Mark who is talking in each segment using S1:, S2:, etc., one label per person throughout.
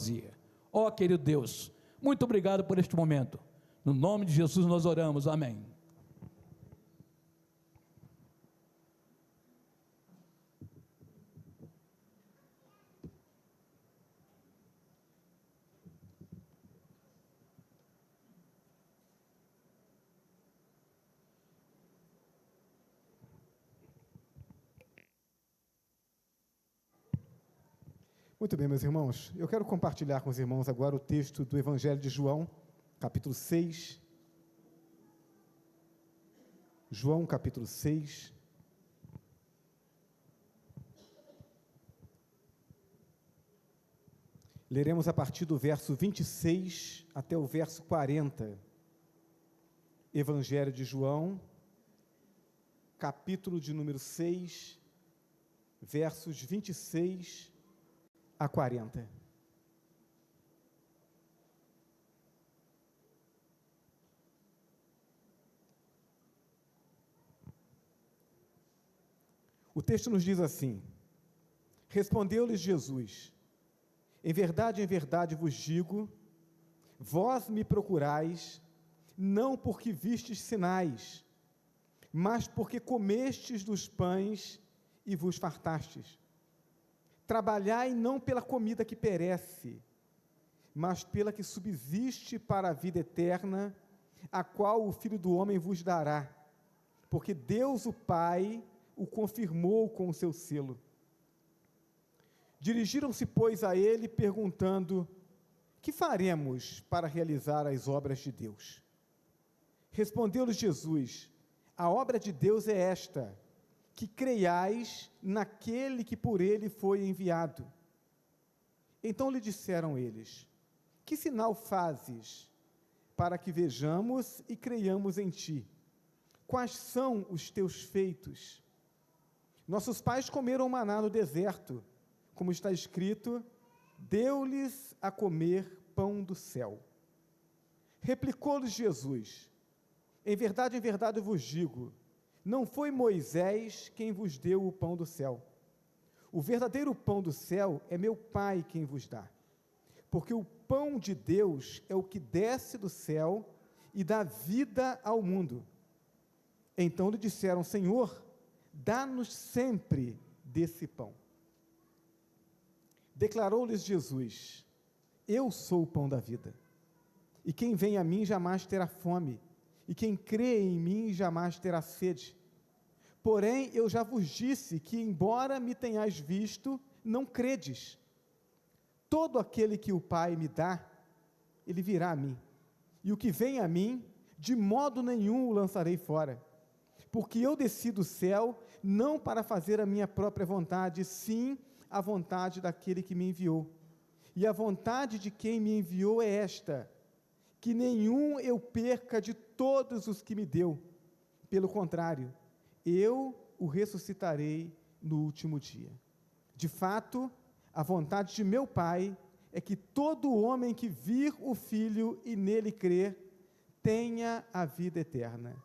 S1: vazia. Ó querido Deus, muito obrigado por este momento. No nome de Jesus nós oramos, amém.
S2: Muito bem, meus irmãos, eu quero compartilhar com os irmãos agora o texto do Evangelho de João, capítulo 6. João, capítulo 6. Leremos a partir do verso 26 até o verso 40. Evangelho de João, capítulo de número 6, versos 26 a 40. O texto nos diz assim: respondeu-lhes Jesus: em verdade vos digo, vós me procurais, não porque vistes sinais, mas porque comestes dos pães e vos fartastes. Trabalhai não pela comida que perece, mas pela que subsiste para a vida eterna, a qual o Filho do Homem vos dará, porque Deus o Pai o confirmou com o seu selo. Dirigiram-se, pois, a ele, perguntando: que faremos para realizar as obras de Deus? Respondeu-lhes Jesus: a obra de Deus é esta, que creiais naquele que por ele foi enviado. Então lhe disseram eles: que sinal fazes para que vejamos e creiamos em ti? Quais são os teus feitos? Nossos pais comeram maná no deserto, como está escrito: deu-lhes a comer pão do céu. Replicou-lhes Jesus: em verdade eu vos digo, não foi Moisés quem vos deu o pão do céu. O verdadeiro pão do céu é meu Pai quem vos dá. Porque o pão de Deus é o que desce do céu e dá vida ao mundo. Então lhe disseram: Senhor, dá-nos sempre desse pão. Declarou-lhes Jesus: eu sou o pão da vida. E quem vem a mim jamais terá fome, e quem crê em mim jamais terá sede. Porém, eu já vos disse que, embora me tenhais visto, não credes. Todo aquele que o Pai me dá, ele virá a mim. E o que vem a mim, de modo nenhum o lançarei fora. Porque eu desci do céu, não para fazer a minha própria vontade, sim a vontade daquele que me enviou. E a vontade de quem me enviou é esta: que nenhum eu perca de todos os que me deu. Pelo contrário, eu o ressuscitarei no último dia. De fato, a vontade de meu Pai é que todo homem que vir o Filho e nele crer, tenha a vida eterna,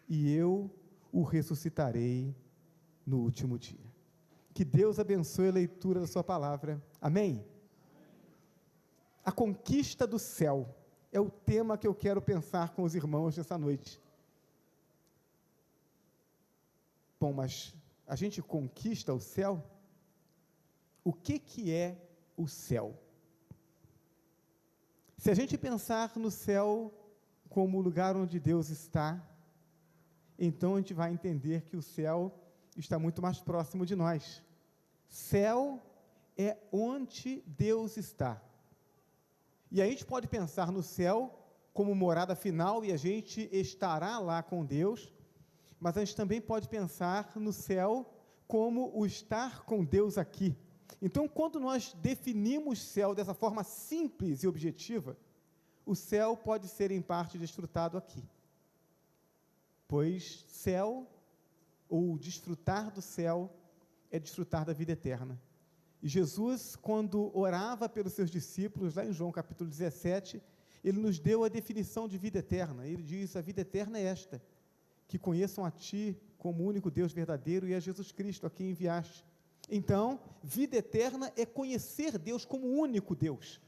S2: e eu o ressuscitarei no último dia. Que Deus abençoe a leitura da sua palavra. Amém? A conquista do céu é o tema que eu quero pensar com os irmãos nessa noite. Bom, mas a gente conquista o céu? O que é o céu? Se a gente pensar no céu como o lugar onde Deus está, então a gente vai entender que o céu está muito mais próximo de nós. Céu é onde Deus está. E a gente pode pensar no céu como morada final e a gente estará lá com Deus, mas a gente também pode pensar no céu como o estar com Deus aqui. Então, quando nós definimos céu dessa forma simples e objetiva, o céu pode ser em parte desfrutado aqui. Pois céu, ou desfrutar do céu, é desfrutar da vida eterna. E Jesus, quando orava pelos seus discípulos, lá em João capítulo 17, ele nos deu a definição de vida eterna. Ele diz: a vida eterna é esta, que conheçam a Ti como o único Deus verdadeiro e a Jesus Cristo a quem enviaste. Então, vida eterna é conhecer Deus como o único Deus.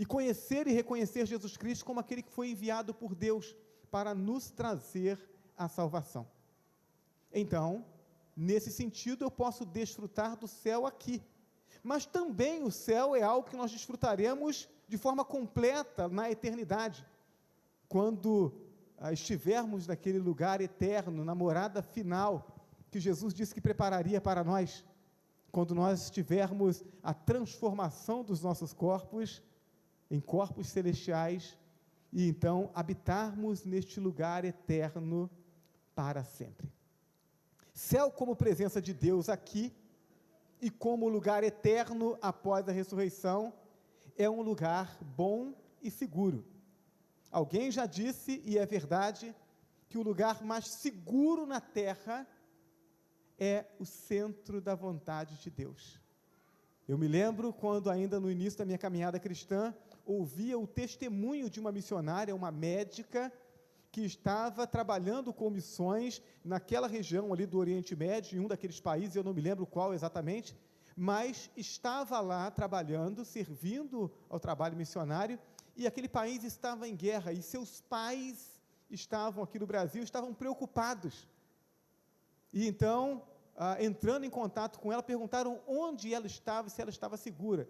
S2: e conhecer e reconhecer Jesus Cristo como aquele que foi enviado por Deus para nos trazer a salvação. Então, nesse sentido, eu posso desfrutar do céu aqui, mas também o céu é algo que nós desfrutaremos de forma completa na eternidade, quando estivermos naquele lugar eterno, na morada final, que Jesus disse que prepararia para nós, quando nós tivermos a transformação dos nossos corpos em corpos celestiais, e então habitarmos neste lugar eterno para sempre. Céu como presença de Deus aqui, e como lugar eterno após a ressurreição, é um lugar bom e seguro. Alguém já disse, e é verdade, que o lugar mais seguro na terra é o centro da vontade de Deus. Eu me lembro quando ainda no início da minha caminhada cristã, ouvia o testemunho de uma missionária, uma médica, que estava trabalhando com missões naquela região ali do Oriente Médio, em um daqueles países, eu não me lembro qual exatamente, mas estava lá trabalhando, servindo ao trabalho missionário, e aquele país estava em guerra, e seus pais estavam aqui no Brasil, estavam preocupados. E então, entrando em contato com ela, perguntaram onde ela estava e se ela estava segura.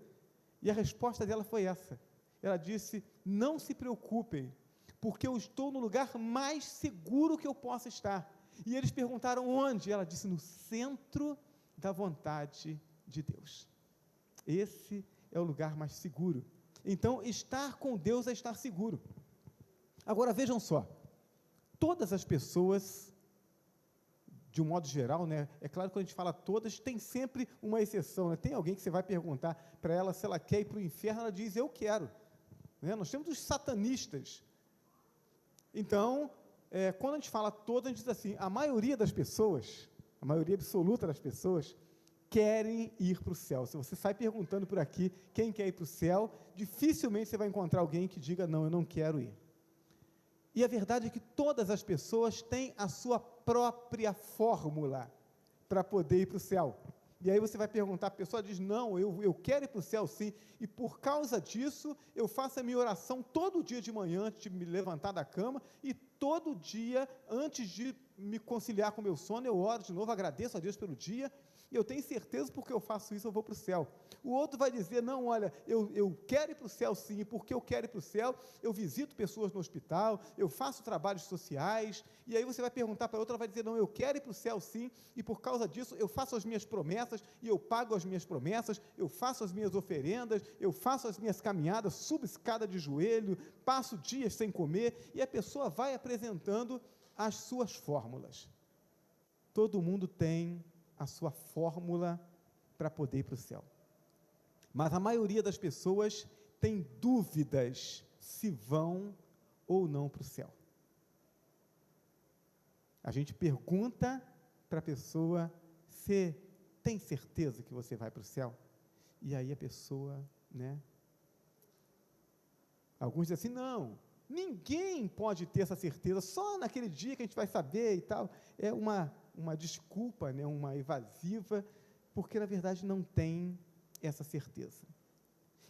S2: E a resposta dela foi essa. Ela disse: não se preocupem, porque eu estou no lugar mais seguro que eu possa estar. E eles perguntaram onde? Ela disse: no centro da vontade de Deus. Esse é o lugar mais seguro. Então, estar com Deus é estar seguro. Agora, vejam só, todas as pessoas, de um modo geral, né, é claro que quando a gente fala todas, tem sempre uma exceção, né? Tem alguém que você vai perguntar para ela se ela quer ir para o inferno, ela diz: eu quero, né? Nós temos os satanistas. Então, quando a gente fala todas, a gente diz assim, a maioria das pessoas, a maioria absoluta das pessoas, querem ir para o céu. Se você sai perguntando por aqui, quem quer ir para o céu, dificilmente você vai encontrar alguém que diga: não, eu não quero ir. E a verdade é que todas as pessoas têm a sua própria fórmula para poder ir para o céu. E aí você vai perguntar, a pessoa diz: não, eu quero ir para o céu sim, e por causa disso, eu faço a minha oração todo dia de manhã, antes de me levantar da cama, e todo dia, antes de me conciliar com o meu sono, eu oro de novo, agradeço a Deus pelo dia, e eu tenho certeza, porque eu faço isso, eu vou para o céu. O outro vai dizer: não, olha, eu quero ir para o céu sim, e porque eu quero ir para o céu, eu visito pessoas no hospital, eu faço trabalhos sociais, e aí você vai perguntar para a outra, ela vai dizer: não, eu quero ir para o céu sim, e por causa disso, eu faço as minhas promessas, e eu pago as minhas promessas, eu faço as minhas oferendas, eu faço as minhas caminhadas, subo escada de joelho, passo dias sem comer, e a pessoa vai apresentando as suas fórmulas. Todo mundo tem a sua fórmula para poder ir para o céu. Mas a maioria das pessoas tem dúvidas se vão ou não para o céu. A gente pergunta para a pessoa: você tem certeza que você vai para o céu? E aí a pessoa, né? Alguns dizem assim: não, ninguém pode ter essa certeza, só naquele dia que a gente vai saber e tal. É uma desculpa, né, uma evasiva, porque na verdade não tem essa certeza.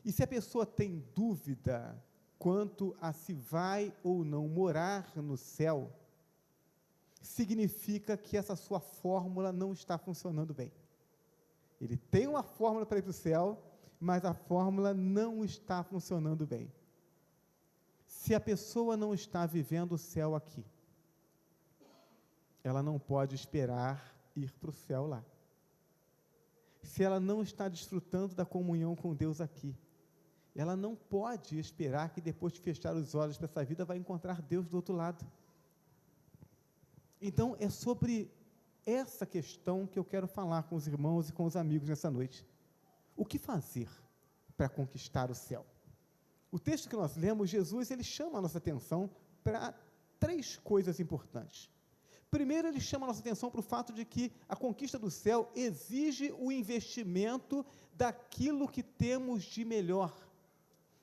S2: E se a pessoa tem dúvida quanto a se vai ou não morar no céu, significa que essa sua fórmula não está funcionando bem. Ele tem uma fórmula para ir para o céu, mas a fórmula não está funcionando bem. Se a pessoa não está vivendo o céu aqui, ela não pode esperar ir para o céu lá. Se ela não está desfrutando da comunhão com Deus aqui, ela não pode esperar que depois de fechar os olhos para essa vida vai encontrar Deus do outro lado. Então, é sobre essa questão que eu quero falar com os irmãos e com os amigos nessa noite. O que fazer para conquistar o céu? O texto que nós lemos, Jesus, ele chama a nossa atenção para 3 coisas importantes. Primeiro, ele chama a nossa atenção para o fato de que a conquista do céu exige o investimento daquilo que temos de melhor,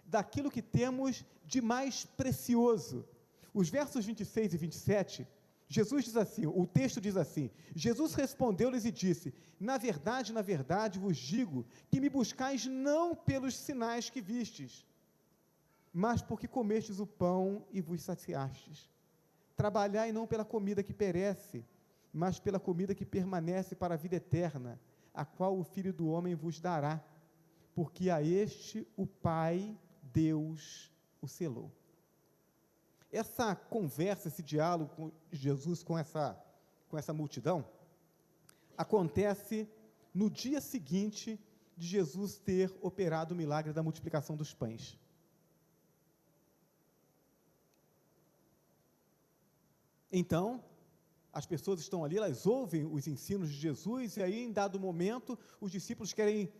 S2: daquilo que temos de mais precioso. Os versos 26 e 27, Jesus diz assim, o texto diz assim: Jesus respondeu-lhes e disse: na verdade vos digo, que me buscais não pelos sinais que vistes, mas porque comestes o pão e vos saciastes. Trabalhai não pela comida que perece, mas pela comida que permanece para a vida eterna, a qual o Filho do Homem vos dará, porque a este o Pai, Deus, o selou. Essa conversa, esse diálogo com Jesus com essa multidão, acontece no dia seguinte de Jesus ter operado o milagre da multiplicação dos pães. Então, as pessoas estão ali, elas ouvem os ensinos de Jesus, e aí, em dado momento, os discípulos querem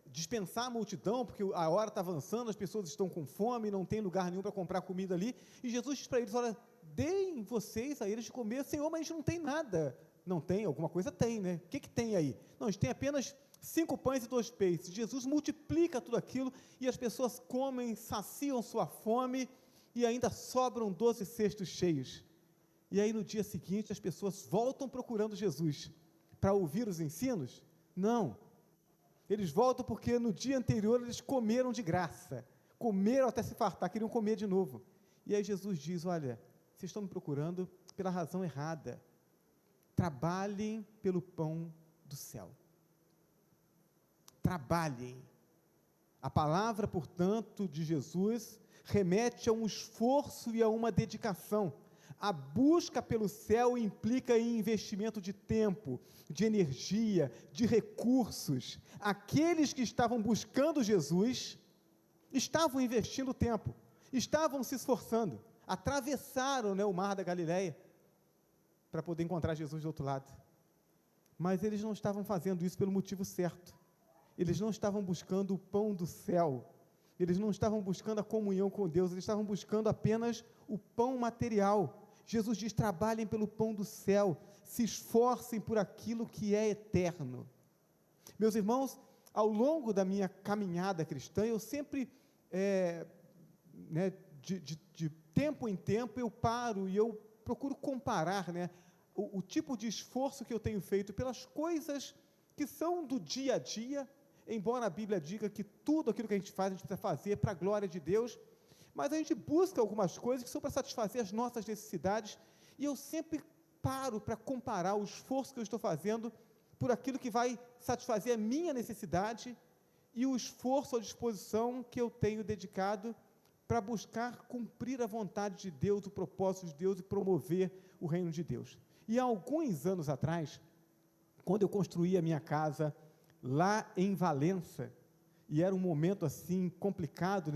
S2: dispensar a multidão, porque a hora está avançando, as pessoas estão com fome, não tem lugar nenhum para comprar comida ali, e Jesus diz para eles, olha, deem vocês a eles de comer. Senhor, mas a gente não tem nada. Não tem? Alguma coisa tem, né? O que tem aí? Não, a gente tem apenas 5 pães e 2 peixes. Jesus multiplica tudo aquilo, e as pessoas comem, saciam sua fome, e ainda sobram 12 cestos cheios. E aí, no dia seguinte, as pessoas voltam procurando Jesus para ouvir os ensinos? Não. Eles voltam porque no dia anterior eles comeram de graça, comeram até se fartar, queriam comer de novo. E aí Jesus diz, olha, vocês estão me procurando pela razão errada. Trabalhem pelo pão do céu. Trabalhem. A palavra, portanto, de Jesus remete a um esforço e a uma dedicação. A busca pelo céu implica em investimento de tempo, de energia, de recursos. Aqueles que estavam buscando Jesus estavam investindo tempo, estavam se esforçando, atravessaram, o mar da Galileia para poder encontrar Jesus do outro lado. Mas eles não estavam fazendo isso pelo motivo certo. Eles não estavam buscando o pão do céu. Eles não estavam buscando a comunhão com Deus, eles estavam buscando apenas o pão material. Jesus diz, trabalhem pelo pão do céu, se esforcem por aquilo que é eterno. Meus irmãos, ao longo da minha caminhada cristã, eu sempre, de tempo em tempo, eu paro e eu procuro comparar, o tipo de esforço que eu tenho feito pelas coisas que são do dia a dia, embora a Bíblia diga que tudo aquilo que a gente faz, a gente precisa fazer para a glória de Deus, mas a gente busca algumas coisas que são para satisfazer as nossas necessidades, e eu sempre paro para comparar o esforço que eu estou fazendo por aquilo que vai satisfazer a minha necessidade, e o esforço, a disposição que eu tenho dedicado para buscar cumprir a vontade de Deus, o propósito de Deus e promover o reino de Deus. E há alguns anos atrás, quando eu construí a minha casa lá em Valença, e era um momento assim complicado,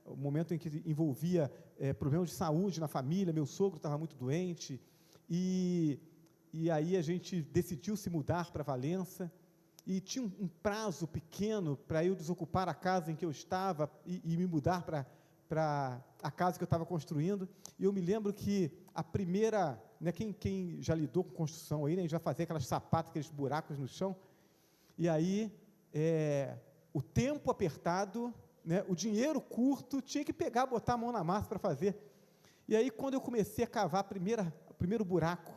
S2: o momento em que envolvia problemas de saúde na família, meu sogro estava muito doente, e aí a gente decidiu se mudar para Valença, e tinha um prazo pequeno para eu desocupar a casa em que eu estava e me mudar para a casa que eu estava construindo. E eu me lembro que a primeira, quem já lidou com construção aí, já fazia aquelas sapatas, aqueles buracos no chão, e aí o tempo apertado, o dinheiro curto, tinha que pegar, botar a mão na massa para fazer. E aí, quando eu comecei a cavar o primeiro buraco,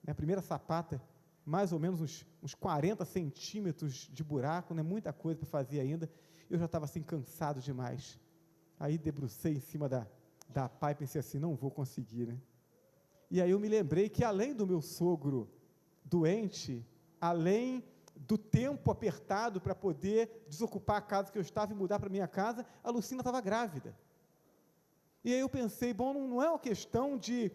S2: a primeira sapata, mais ou menos uns 40 centímetros de buraco, muita coisa para fazer ainda, eu já estava assim, cansado demais. Aí, debrucei em cima da pá e pensei assim, não vou conseguir, E aí eu me lembrei que, além do meu sogro doente, além do tempo apertado para poder desocupar a casa que eu estava e mudar para a minha casa, a Lucina estava grávida. E aí eu pensei, bom, não é uma questão de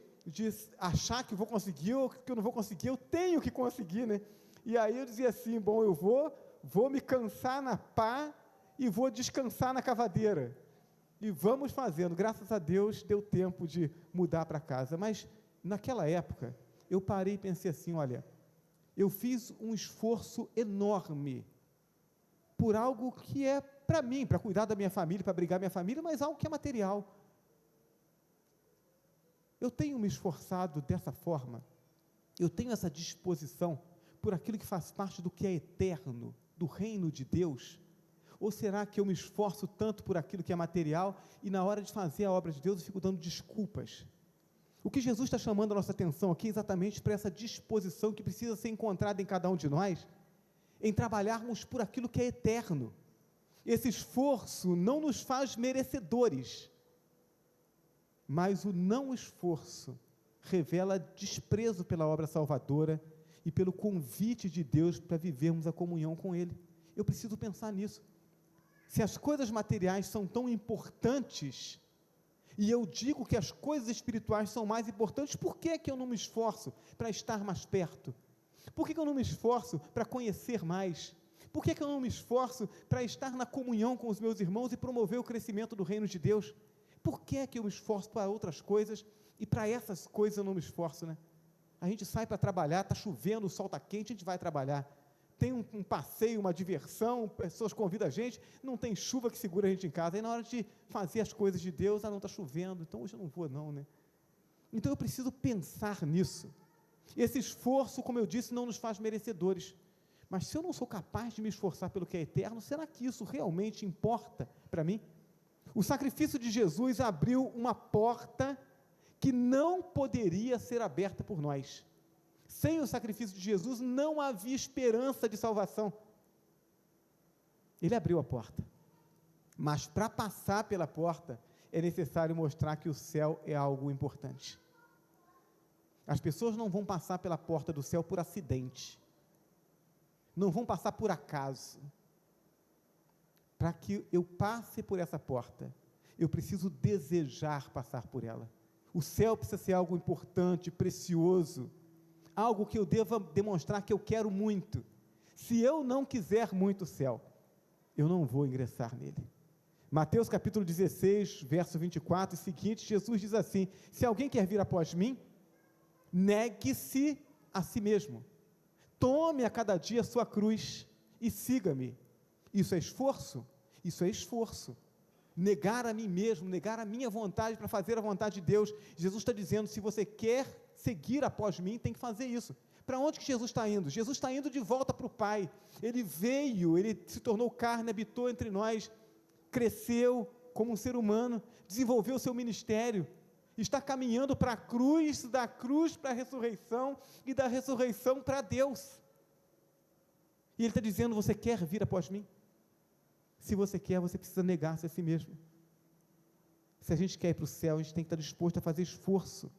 S2: achar que vou conseguir ou que eu não vou conseguir, eu tenho que conseguir, E aí eu dizia assim, bom, eu vou me cansar na pá e vou descansar na cavadeira. E vamos fazendo. Graças a Deus deu tempo de mudar para casa. Mas naquela época, eu parei e pensei assim, olha, eu fiz um esforço enorme por algo que é para mim, para cuidar da minha família, para abrigar minha família, mas algo que é material. Eu tenho me esforçado dessa forma, eu tenho essa disposição por aquilo que faz parte do que é eterno, do reino de Deus, ou será que eu me esforço tanto por aquilo que é material, e na hora de fazer a obra de Deus eu fico dando desculpas? O que Jesus está chamando a nossa atenção aqui é exatamente para essa disposição que precisa ser encontrada em cada um de nós, em trabalharmos por aquilo que é eterno, Esse esforço não nos faz merecedores, mas o não esforço revela desprezo pela obra salvadora e pelo convite de Deus para vivermos a comunhão com Ele. Eu preciso pensar nisso. Se as coisas materiais são tão importantes, e eu digo que as coisas espirituais são mais importantes, por que eu não me esforço para estar mais perto? Por que eu não me esforço para conhecer mais? Por que eu não me esforço para estar na comunhão com os meus irmãos e promover o crescimento do reino de Deus? Por que eu me esforço para outras coisas e para essas coisas eu não me esforço, né? A gente sai para trabalhar, está chovendo, o sol está quente, a gente vai trabalhar. Tem um passeio, uma diversão, pessoas convidam a gente, não tem chuva que segura a gente em casa, aí na hora de fazer as coisas de Deus, não está chovendo, então hoje eu não vou não, né? Então eu preciso pensar nisso. Esse esforço, como eu disse, não nos faz merecedores, mas se eu não sou capaz de me esforçar pelo que é eterno, será que isso realmente importa para mim? O sacrifício de Jesus abriu uma porta que não poderia ser aberta por nós. Sem o sacrifício de Jesus, não havia esperança de salvação. Ele abriu a porta, mas para passar pela porta, é necessário mostrar que o céu é algo importante. As pessoas não vão passar pela porta do céu por acidente, não vão passar por acaso. Para que eu passe por essa porta, eu preciso desejar passar por ela. O céu precisa ser algo importante, precioso, algo que eu deva demonstrar que eu quero muito. Se eu não quiser muito o céu, eu não vou ingressar nele. Mateus capítulo 16, verso 24 e seguinte, Jesus diz assim: se alguém quer vir após mim, negue-se a si mesmo, tome a cada dia a sua cruz e siga-me. Isso é esforço? Isso é esforço. Negar a mim mesmo, negar a minha vontade para fazer a vontade de Deus. Jesus está dizendo, se você quer seguir após mim, tem que fazer isso. Para onde que Jesus está indo? Jesus está indo de volta para o Pai. Ele veio, ele se tornou carne, habitou entre nós, cresceu como um ser humano, desenvolveu o seu ministério, está caminhando para a cruz, da cruz para a ressurreição, e da ressurreição para Deus. E ele está dizendo, você quer vir após mim? Se você quer, você precisa negar-se a si mesmo. Se a gente quer ir para o céu, a gente tem que estar disposto a fazer esforço.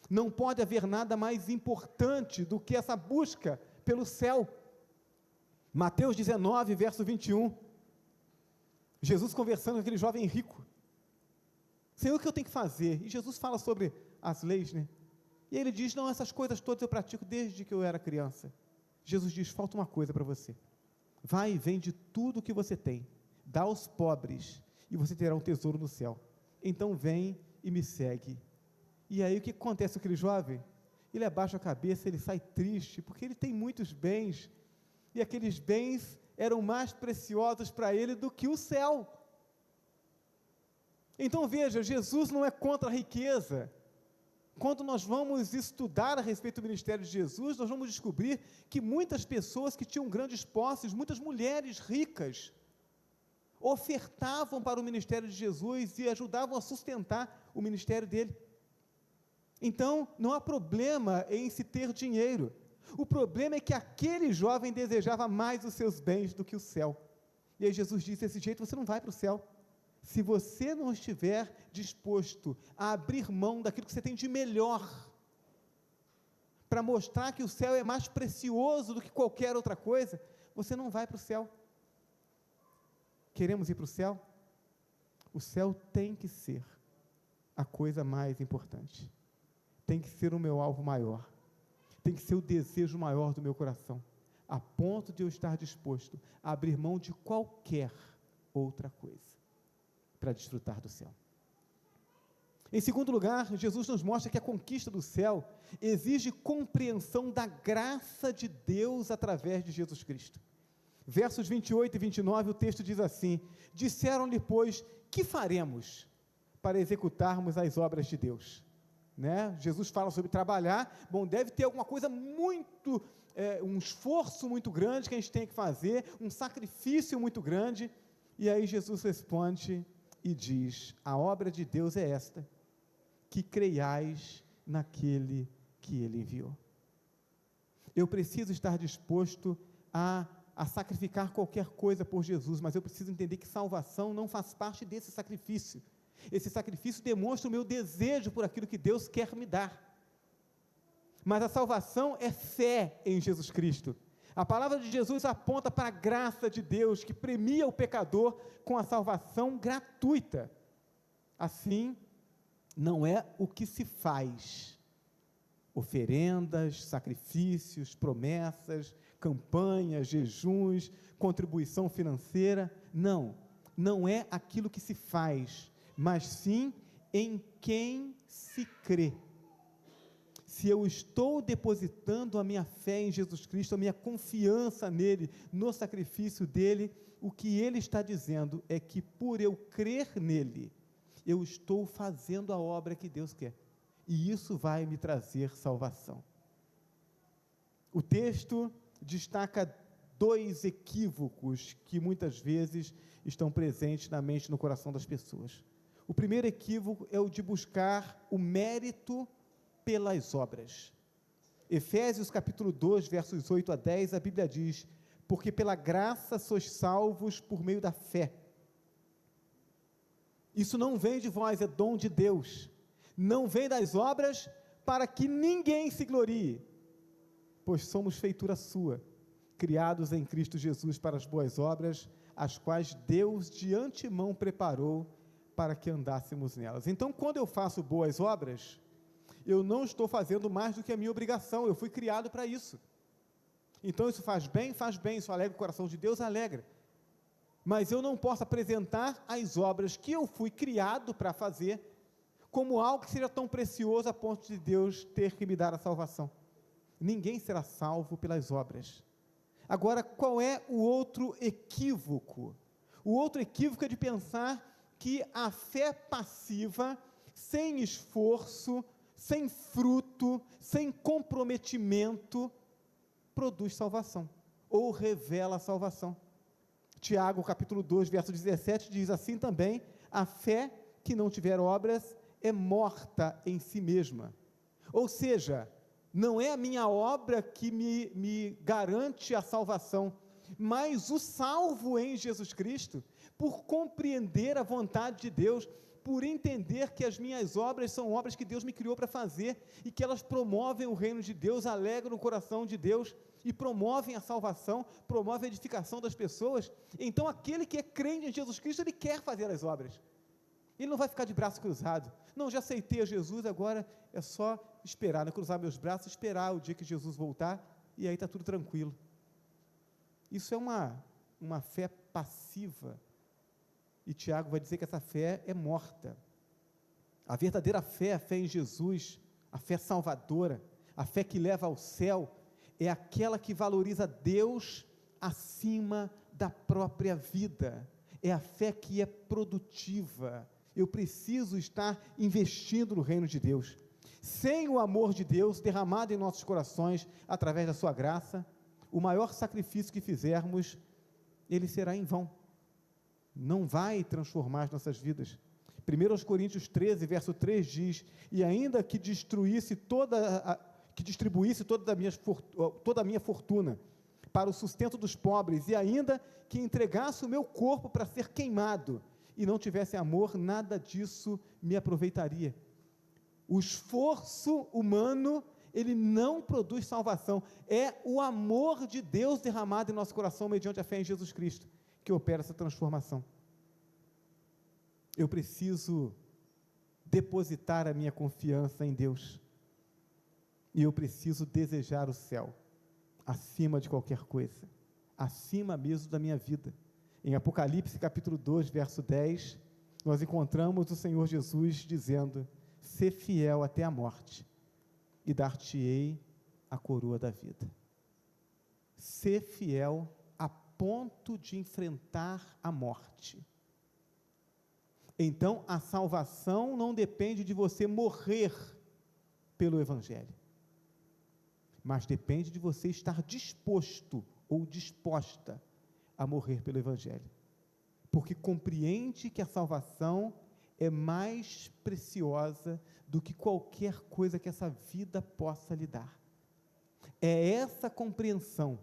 S2: Não pode haver nada mais importante do que essa busca pelo céu. Mateus 19, verso 21. Jesus conversando com aquele jovem rico. Senhor, o que eu tenho que fazer? E Jesus fala sobre as leis, né? E ele diz, não, essas coisas todas eu pratico desde que eu era criança. Jesus diz, falta uma coisa para você. Vai e vende tudo o que você tem, dá aos pobres, e você terá um tesouro no céu. Então vem e me segue. E aí o que acontece com aquele jovem? Ele abaixa a cabeça, ele sai triste, porque ele tem muitos bens, e aqueles bens eram mais preciosos para ele do que o céu. Então veja, Jesus não é contra a riqueza. Quando nós vamos estudar a respeito do ministério de Jesus, nós vamos descobrir que muitas pessoas que tinham grandes posses, muitas mulheres ricas, ofertavam para o ministério de Jesus e ajudavam a sustentar o ministério dele. Então, não há problema em se ter dinheiro. O problema é que aquele jovem desejava mais os seus bens do que o céu. E aí Jesus disse, desse jeito você não vai para o céu. Se você não estiver disposto a abrir mão daquilo que você tem de melhor, para mostrar que o céu é mais precioso do que qualquer outra coisa, você não vai para o céu. Queremos ir para o céu? O céu tem que ser a coisa mais importante. Tem que ser o meu alvo maior. Tem que ser o desejo maior do meu coração, a ponto de eu estar disposto a abrir mão de qualquer outra coisa para desfrutar do céu. Em segundo lugar, Jesus nos mostra que a conquista do céu exige compreensão da graça de Deus através de Jesus Cristo. Versos 28 e 29, o texto diz assim: disseram-lhe, pois, que faremos para executarmos as obras de Deus? Né? Jesus fala sobre trabalhar, bom, deve ter alguma coisa muito, um esforço muito grande que a gente tem que fazer, um sacrifício muito grande, e aí Jesus responde e diz, a obra de Deus é esta, que creiais naquele que Ele enviou. Eu preciso estar disposto a a sacrificar qualquer coisa por Jesus, mas eu preciso entender que salvação não faz parte desse sacrifício. Esse sacrifício demonstra o meu desejo por aquilo que Deus quer me dar. Mas a salvação é fé em Jesus Cristo. A palavra de Jesus aponta para a graça de Deus, que premia o pecador com a salvação gratuita. Assim, não é o que se faz, oferendas, sacrifícios, promessas, campanhas, jejuns, contribuição financeira, não é aquilo que se faz, mas sim em quem se crê. Se eu estou depositando a minha fé em Jesus Cristo, a minha confiança nele, no sacrifício dele, o que ele está dizendo é que por eu crer nele, eu estou fazendo a obra que Deus quer, e isso vai me trazer salvação. O texto destaca 2 equívocos que muitas vezes estão presentes na mente e no coração das pessoas. O primeiro equívoco é o de buscar o mérito pelas obras. Efésios capítulo 2, versos 8 a 10, a Bíblia diz: porque pela graça sois salvos por meio da fé. Isso não vem de vós, é dom de Deus. Não vem das obras para que ninguém se glorie, pois somos feitura sua, criados em Cristo Jesus para as boas obras, as quais Deus de antemão preparou para que andássemos nelas. Então, quando eu faço boas obras, eu não estou fazendo mais do que a minha obrigação, eu fui criado para isso. Então, isso faz bem, isso alegra o coração de Deus, alegra. Mas eu não posso apresentar as obras que eu fui criado para fazer como algo que seja tão precioso a ponto de Deus ter que me dar a salvação. Ninguém será salvo pelas obras. Agora, qual é o outro equívoco? O outro equívoco é de pensar que a fé passiva, sem esforço, sem fruto, sem comprometimento, produz salvação, ou revela a salvação. Tiago, capítulo 2, verso 17, diz assim também: a fé que não tiver obras é morta em si mesma. Ou seja, não é a minha obra que me garante a salvação, mas o salvo em Jesus Cristo, por compreender a vontade de Deus, por entender que as minhas obras são obras que Deus me criou para fazer, e que elas promovem o reino de Deus, alegram o coração de Deus, e promovem a salvação, promovem a edificação das pessoas. Então aquele que é crente em Jesus Cristo, ele quer fazer as obras, ele não vai ficar de braço cruzado. Não, já aceitei a Jesus, agora é só esperar, cruzar meus braços, esperar o dia que Jesus voltar, e aí está tudo tranquilo. Isso é uma fé passiva, e Tiago vai dizer que essa fé é morta. A verdadeira fé, a fé em Jesus, a fé salvadora, a fé que leva ao céu, é aquela que valoriza Deus acima da própria vida, é a fé que é produtiva. Eu preciso estar investindo no reino de Deus. Sem o amor de Deus derramado em nossos corações, através da sua graça, o maior sacrifício que fizermos, ele será em vão, não vai transformar as nossas vidas. 1 Coríntios 13, verso 3 diz: e ainda que distribuísse toda a minha fortuna para o sustento dos pobres, e ainda que entregasse o meu corpo para ser queimado, e não tivesse amor, nada disso me aproveitaria. O esforço humano, ele não produz salvação, é o amor de Deus derramado em nosso coração, mediante a fé em Jesus Cristo, que opera essa transformação. Eu preciso depositar a minha confiança em Deus, e eu preciso desejar o céu, acima de qualquer coisa, acima mesmo da minha vida. Em Apocalipse capítulo 2, verso 10, nós encontramos o Senhor Jesus dizendo: sê fiel até a morte, e dar-te-ei a coroa da vida. Ser fiel a ponto de enfrentar a morte. Então, a salvação não depende de você morrer pelo Evangelho, mas depende de você estar disposto ou disposta a morrer pelo Evangelho, porque compreende que a salvação é mais preciosa do que qualquer coisa que essa vida possa lhe dar. É essa compreensão,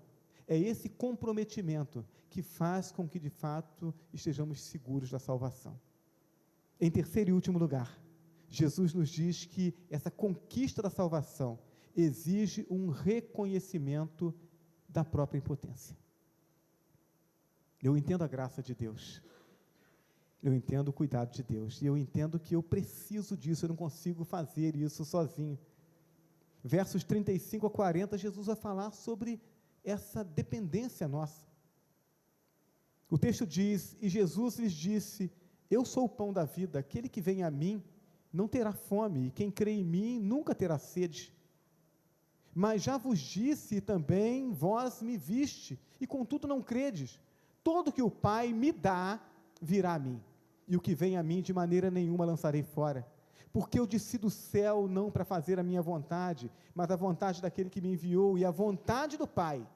S2: é esse comprometimento que faz com que, de fato, estejamos seguros da salvação. Em terceiro e último lugar, Jesus nos diz que essa conquista da salvação exige um reconhecimento da própria impotência. Eu entendo a graça de Deus, eu entendo o cuidado de Deus, e eu entendo que eu preciso disso, eu não consigo fazer isso sozinho. Versos 35 a 40, Jesus vai falar sobre essa dependência nossa. O texto diz: e Jesus lhes disse: eu sou o pão da vida, aquele que vem a mim não terá fome, e quem crê em mim nunca terá sede. Mas já vos disse, e também vós me viste, e contudo não credes. Todo que o Pai me dá, virá a mim, e o que vem a mim de maneira nenhuma lançarei fora. Porque eu desci do céu não para fazer a minha vontade, mas a vontade daquele que me enviou, e a vontade do Pai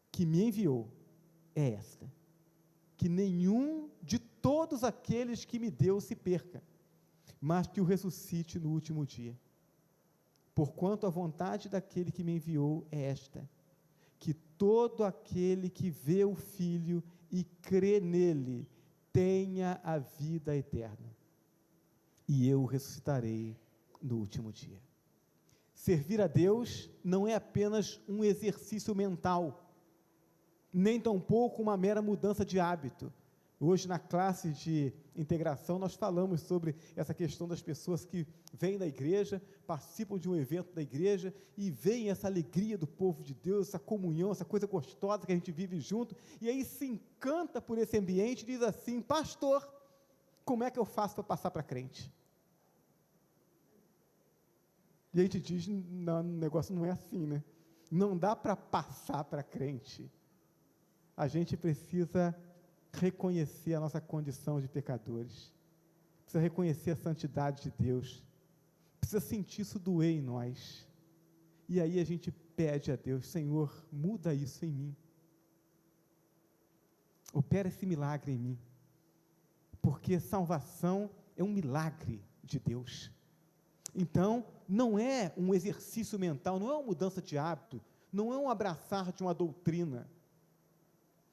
S2: que me enviou é esta: que nenhum de todos aqueles que me deu se perca, mas que o ressuscite no último dia. Porquanto a vontade daquele que me enviou é esta: que todo aquele que vê o Filho e crê nele tenha a vida eterna, e eu o ressuscitarei no último dia. Servir a Deus não é apenas um exercício mental, nem tampouco uma mera mudança de hábito. Hoje, na classe de integração, nós falamos sobre essa questão das pessoas que vêm da igreja, participam de um evento da igreja e veem essa alegria do povo de Deus, essa comunhão, essa coisa gostosa que a gente vive junto, e aí se encanta por esse ambiente e diz assim: pastor, como é que eu faço para passar para crente? E a gente diz: não, o negócio não é assim, né? Não dá para passar para crente. A gente precisa reconhecer a nossa condição de pecadores, precisa reconhecer a santidade de Deus, precisa sentir isso doer em nós, e aí a gente pede a Deus: Senhor, muda isso em mim, opera esse milagre em mim, porque salvação é um milagre de Deus. Então, não é um exercício mental, não é uma mudança de hábito, não é um abraçar de uma doutrina.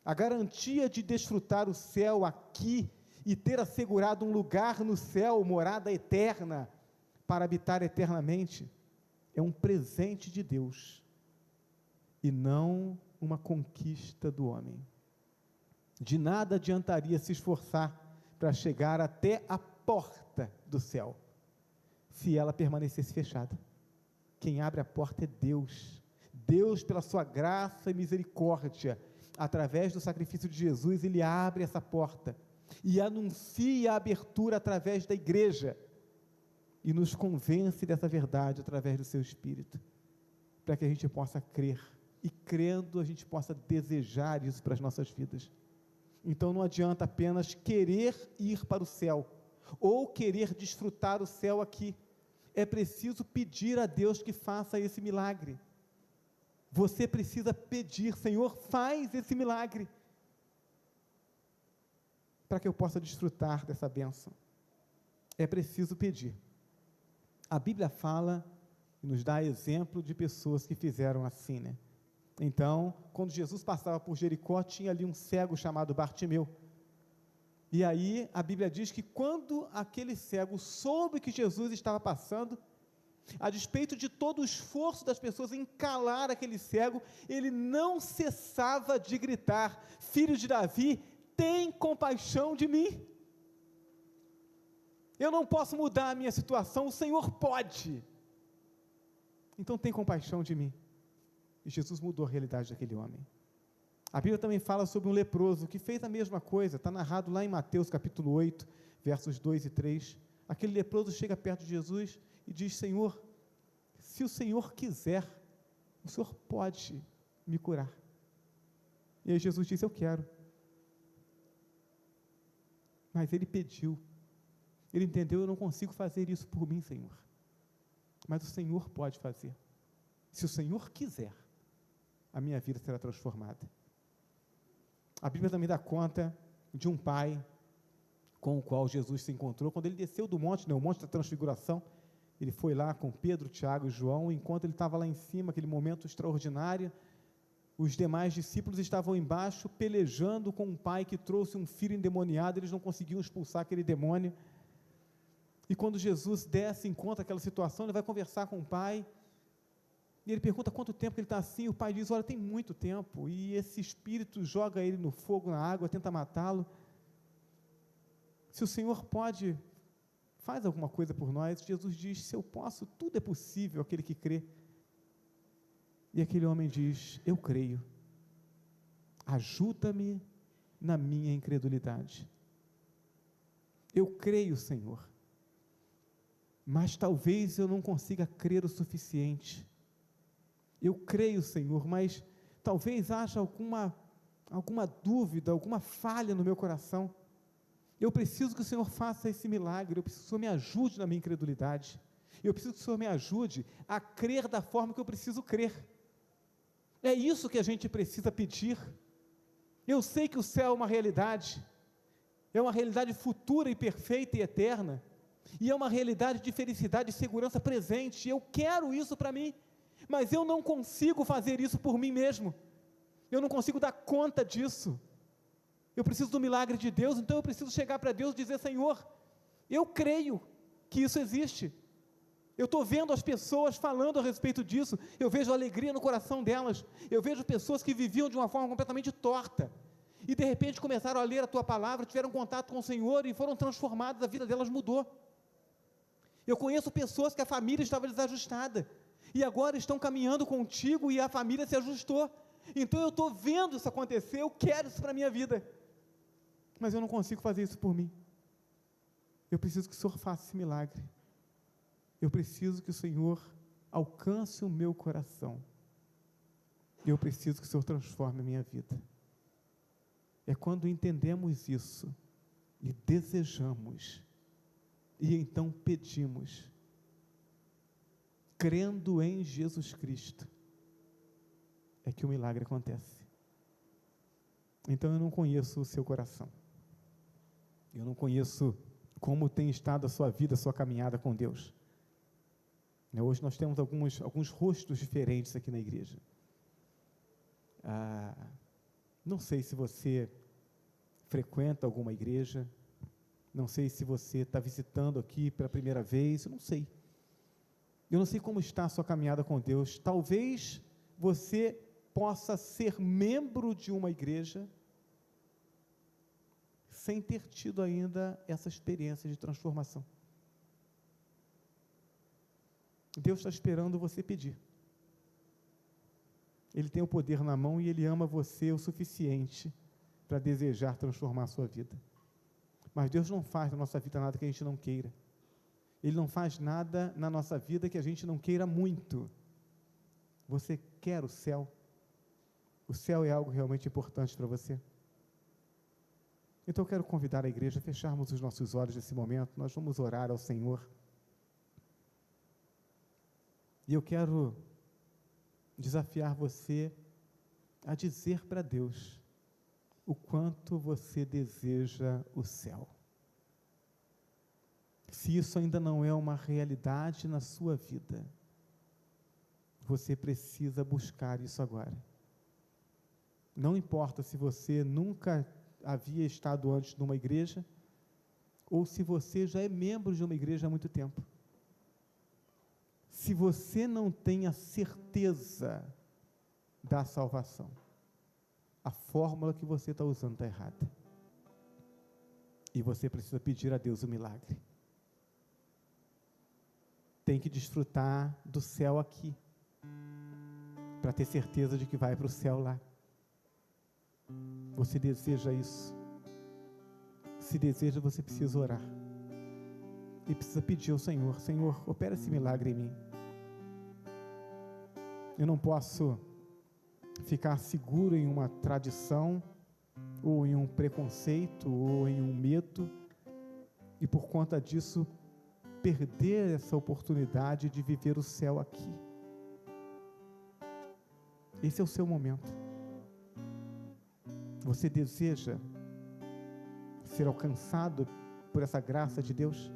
S2: A garantia de desfrutar o céu aqui e ter assegurado um lugar no céu, morada eterna, para habitar eternamente, é um presente de Deus e não uma conquista do homem. De nada adiantaria se esforçar para chegar até a porta do céu, se ela permanecesse fechada. Quem abre a porta é Deus. Deus, pela sua graça e misericórdia, através do sacrifício de Jesus, Ele abre essa porta e anuncia a abertura através da igreja e nos convence dessa verdade através do seu Espírito, para que a gente possa crer, e crendo a gente possa desejar isso para as nossas vidas. Então não adianta apenas querer ir para o céu, ou querer desfrutar o céu aqui, é preciso pedir a Deus que faça esse milagre. Você precisa pedir: Senhor, faz esse milagre, para que eu possa desfrutar dessa bênção. É preciso pedir. A Bíblia fala e nos dá exemplo de pessoas que fizeram assim, né? Então, quando Jesus passava por Jericó, tinha ali um cego chamado Bartimeu, e aí a Bíblia diz que quando aquele cego soube que Jesus estava passando, a despeito de todo o esforço das pessoas em calar aquele cego, ele não cessava de gritar: filho de Davi, tem compaixão de mim. Eu não posso mudar a minha situação, o Senhor pode, então tem compaixão de mim. E Jesus mudou a realidade daquele homem. A Bíblia também fala sobre um leproso que fez a mesma coisa, está narrado lá em Mateus capítulo 8, versos 2 e 3, aquele leproso chega perto de Jesus e diz: Senhor, se o Senhor quiser, o Senhor pode me curar. E aí Jesus disse: eu quero. Mas ele pediu, ele entendeu: eu não consigo fazer isso por mim, Senhor, mas o Senhor pode fazer. Se o Senhor quiser, a minha vida será transformada. A Bíblia também dá conta de um pai com o qual Jesus se encontrou quando ele desceu do monte, o monte da transfiguração. Ele foi lá com Pedro, Tiago e João, enquanto ele estava lá em cima, aquele momento extraordinário, Os demais discípulos estavam embaixo pelejando com um pai que trouxe um filho endemoniado, eles não conseguiam expulsar aquele demônio. E quando Jesus desce, encontra aquela situação, ele vai conversar com o pai, e ele pergunta quanto tempo que ele está assim, o pai diz, olha, tem muito tempo, e esse espírito joga ele no fogo, na água, tenta matá-lo. Se o Senhor pode, faz alguma coisa por nós. Jesus diz, se eu posso, tudo é possível aquele que crê. E aquele homem diz, eu creio, ajuda-me na minha incredulidade. Eu creio, Senhor, mas talvez eu não consiga crer o suficiente. Eu creio, Senhor, mas talvez haja alguma dúvida, alguma falha no meu coração. Eu preciso que o Senhor faça esse milagre, eu preciso que o Senhor me ajude na minha incredulidade. Eu preciso que o Senhor me ajude a crer da forma que eu preciso crer. É isso que a gente precisa pedir. Eu sei que o céu é uma realidade futura e perfeita e eterna, e é uma realidade de felicidade e segurança presente, e eu quero isso para mim, mas eu não consigo fazer isso por mim mesmo, eu não consigo dar conta disso, eu preciso do milagre de Deus, então eu preciso chegar para Deus e dizer, Senhor, eu creio que isso existe, eu estou vendo as pessoas falando a respeito disso, eu vejo alegria no coração delas, eu vejo pessoas que viviam de uma forma completamente torta, e de repente começaram a ler a tua palavra, tiveram contato com o Senhor e foram transformadas, a vida delas mudou. Eu conheço pessoas que a família estava desajustada, e agora estão caminhando contigo e a família se ajustou, então eu estou vendo isso acontecer, eu quero isso para a minha vida, mas eu não consigo fazer isso por mim, eu preciso que o Senhor faça esse milagre, eu preciso que o Senhor alcance o meu coração, eu preciso que o Senhor transforme a minha vida. É quando entendemos isso, e desejamos, e então pedimos, crendo em Jesus Cristo, é que o milagre acontece. Então eu não conheço o seu coração, eu não conheço como tem estado a sua vida, a sua caminhada com Deus. Hoje nós temos alguns rostos diferentes aqui na igreja. Não sei se você frequenta alguma igreja, não sei se você está visitando aqui pela primeira vez, eu não sei como está a sua caminhada com Deus, talvez você possa ser membro de uma igreja, sem ter tido ainda essa experiência de transformação. Deus está esperando você pedir, Ele tem o poder na mão e Ele ama você o suficiente para desejar transformar a sua vida. Mas Deus não faz na nossa vida nada que a gente não queira. Ele não faz nada na nossa vida que a gente não queira muito. Você quer o céu? O céu é algo realmente importante para você? Então eu quero convidar a igreja a fecharmos os nossos olhos nesse momento, nós vamos orar ao Senhor. E eu quero desafiar você a dizer para Deus o quanto você deseja o céu. Se isso ainda não é uma realidade na sua vida, você precisa buscar isso agora. Não importa se você nunca havia estado antes numa igreja, ou se você já é membro de uma igreja há muito tempo. Se você não tem a certeza da salvação, a fórmula que você está usando está errada. E você precisa pedir a Deus o milagre. Tem que desfrutar do céu aqui, para ter certeza de que vai para o céu lá. Você deseja isso? Se deseja, você precisa orar. E precisa pedir ao Senhor, Senhor, opera esse milagre em mim. Eu não posso ficar seguro em uma tradição, ou em um preconceito, ou em um medo, e por conta disso, perder essa oportunidade de viver o céu aqui. Esse é o seu momento. Você deseja ser alcançado por essa graça de Deus?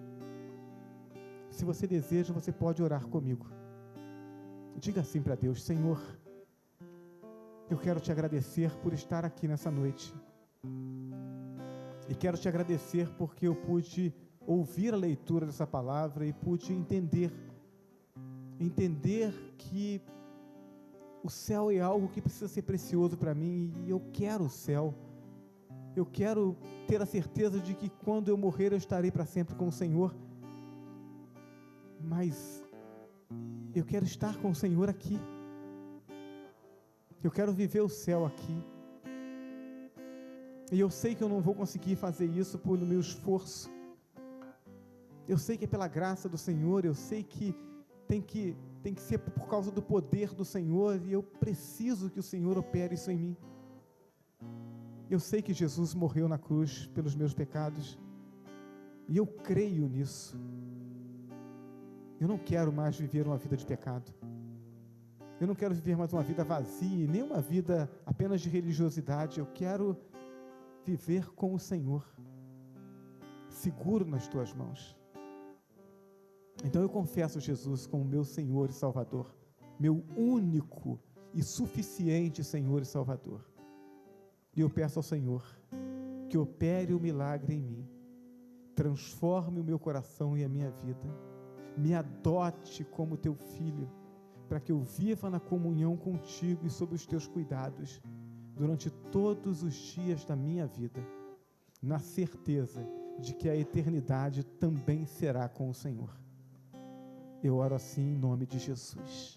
S2: Se você deseja, você pode orar comigo. Diga assim para Deus, Senhor, Eu quero te agradecer por estar aqui nessa noite. E quero te agradecer porque eu pude ouvir a leitura dessa palavra e pude entender que o céu é algo que precisa ser precioso para mim e eu quero o céu. Eu quero ter a certeza de que quando eu morrer eu estarei para sempre com o Senhor. Mas eu quero estar com o Senhor aqui. Eu quero viver o céu aqui. E eu sei que eu não vou conseguir fazer isso pelo meu esforço. Eu sei que é pela graça do Senhor, eu sei que tem que ser por causa do poder do Senhor, e eu preciso que o Senhor opere isso em mim. Eu sei que Jesus morreu na cruz pelos meus pecados, e eu creio nisso. Eu não quero mais viver uma vida de pecado. Eu não quero viver mais uma vida vazia, nem uma vida apenas de religiosidade. Eu quero viver com o Senhor, seguro nas tuas mãos. Então eu confesso Jesus como meu Senhor e Salvador, meu único e suficiente Senhor e Salvador. E eu peço ao Senhor que opere o milagre em mim, transforme o meu coração e a minha vida, me adote como teu filho, para que eu viva na comunhão contigo e sob os teus cuidados, durante todos os dias da minha vida, na certeza de que a eternidade também será com o Senhor. Eu oro assim em nome de Jesus.